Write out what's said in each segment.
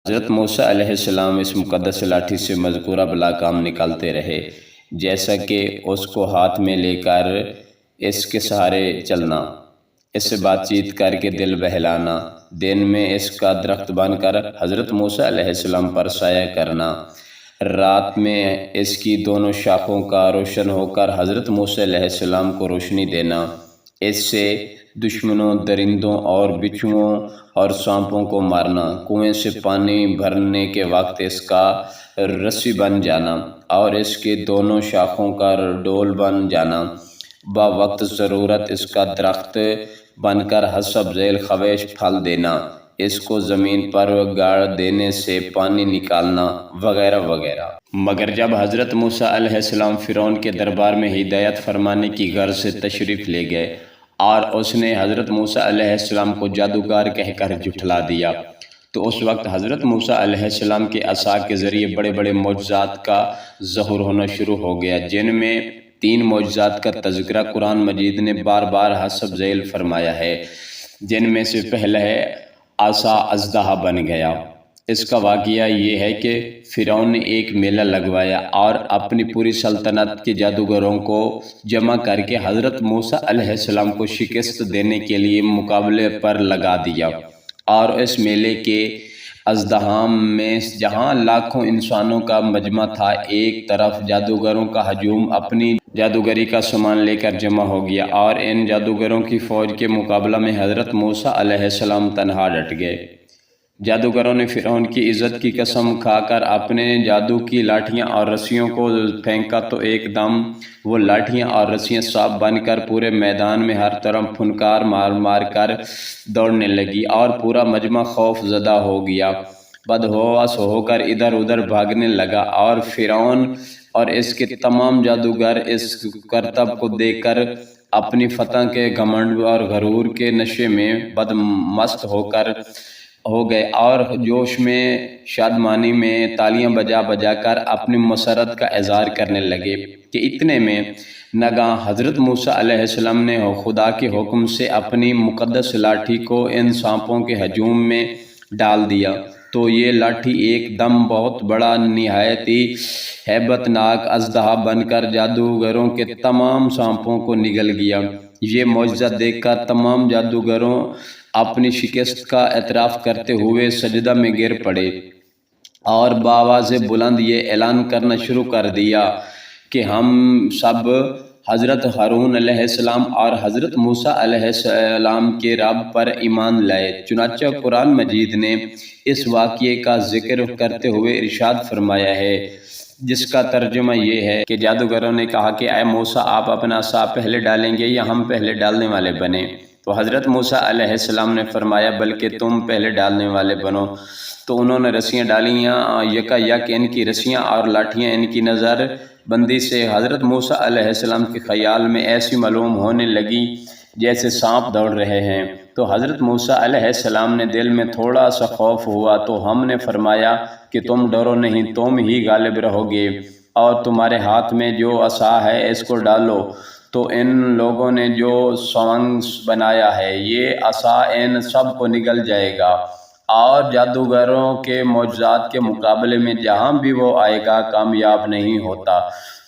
حضرت موسیٰ علیہ السلام اس مقدس لاٹھی سے مذکورہ بلا کام نکالتے رہے، جیسا کہ اس کو ہاتھ میں لے کر اس کے سہارے چلنا، اس سے بات چیت کر کے دل بہلانا، دن میں اس کا درخت بن کر حضرت موسیٰ علیہ السلام پر سایہ کرنا، رات میں اس کی دونوں شاخوں کا روشن ہو کر حضرت موسیٰ علیہ السلام کو روشنی دینا، اس سے دشمنوں، درندوں اور بچھوؤں اور سانپوں کو مارنا، کنویں سے پانی بھرنے کے وقت اس کا رسی بن جانا اور اس کے دونوں شاخوں کا ڈول بن جانا، با وقت ضرورت اس کا درخت بن کر حسب ذیل خویش پھل دینا، اس کو زمین پر گاڑ دینے سے پانی نکالنا، وغیرہ وغیرہ۔ مگر جب حضرت موسیٰ علیہ السلام فرعون کے دربار میں ہدایت فرمانے کی غرض سے تشریف لے گئے اور اس نے حضرت موسیٰ علیہ السلام کو جادوگر کہہ کر جھٹلا دیا، تو اس وقت حضرت موسیٰ علیہ السلام کے عصا کے ذریعے بڑے بڑے معجزات کا ظہور ہونا شروع ہو گیا، جن میں 3 معجزات کا تذکرہ قرآن مجید نے بار بار حسب ذیل فرمایا ہے، جن میں سے پہلا ہے عصا اژدہا بن گیا۔ اس کا واقعہ یہ ہے کہ فرعون نے ایک میلہ لگوایا اور اپنی پوری سلطنت کے جادوگروں کو جمع کر کے حضرت موسیٰ علیہ السلام کو شکست دینے کے لیے مقابلے پر لگا دیا، اور اس میلے کے اژدہام میں جہاں لاکھوں انسانوں کا مجمع تھا، ایک طرف جادوگروں کا ہجوم اپنی جادوگری کا سامان لے کر جمع ہو گیا، اور ان جادوگروں کی فوج کے مقابلہ میں حضرت موسیٰ علیہ السلام تنہا ڈٹ گئے۔ جادوگروں نے فرعون کی عزت کی قسم کھا کر اپنے جادو کی لاٹھیاں اور رسیوں کو پھینکا، تو ایک دم وہ لاٹھیاں اور رسیاں سانپ بن کر پورے میدان میں ہر طرف پھنکار مار مار کر دوڑنے لگی، اور پورا مجمع خوف زدہ ہو گیا، بدحواس ہو کر ادھر ادھر بھاگنے لگا، اور فرعون اور اس کے تمام جادوگر اس کرتب کو دیکھ کر اپنی فتح کے گھمنڈ اور غرور کے نشے میں بدمست ہو گئے، اور جوش میں شادمانی میں تالیاں بجا بجا کر اپنی مسرت کا اظہار کرنے لگے کہ اتنے میں ناگہاں حضرت موسیٰ علیہ السلام نے خدا کے حکم سے اپنی مقدس لاٹھی کو ان سانپوں کے ہجوم میں ڈال دیا، تو یہ لاٹھی ایک دم بہت بڑا نہایت ہی ہیبت ناک اژدہا بن کر جادوگروں کے تمام سانپوں کو نگل گیا۔ یہ معجزہ دیکھ کر تمام جادوگروں اپنی شکست کا اعتراف کرتے ہوئے سجدہ میں گر پڑے، اور بآواز بلند یہ اعلان کرنا شروع کر دیا کہ ہم سب حضرت ہارون علیہ السلام اور حضرت موسیٰ علیہ السلام کے رب پر ایمان لائے۔ چنانچہ قرآن مجید نے اس واقعے کا ذکر کرتے ہوئے ارشاد فرمایا ہے، جس کا ترجمہ یہ ہے کہ جادوگروں نے کہا کہ اے موسیٰ، آپ اپنا عصا پہلے ڈالیں گے یا ہم پہلے ڈالنے والے بنیں؟ تو حضرت موسیٰ علیہ السلام نے فرمایا بلکہ تم پہلے ڈالنے والے بنو۔ تو انہوں نے رسیاں ڈالیاں، یکا یک ان کی رسیاں اور لاٹھیاں ان کی نظر بندی سے حضرت موسیٰ علیہ السلام کے خیال میں ایسی معلوم ہونے لگی جیسے سانپ دوڑ رہے ہیں۔ تو حضرت موسیٰ علیہ السلام نے دل میں تھوڑا سا خوف ہوا، تو ہم نے فرمایا کہ تم ڈرو نہیں، تم ہی غالب رہو گے، اور تمہارے ہاتھ میں جو عصا ہے اس کو ڈالو۔ تو ان لوگوں نے جو سوانگ بنایا ہے، یہ عصا ان سب کو نگل جائے گا، اور جادوگروں کے معجزات کے مقابلے میں جہاں بھی وہ آئے گا کامیاب نہیں ہوتا۔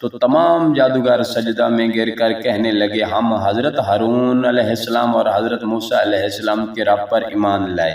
تو تمام جادوگر سجدہ میں گر کر کہنے لگے، ہم حضرت ہارون علیہ السلام اور حضرت موسیٰ علیہ السلام کے رب پر ایمان لائے۔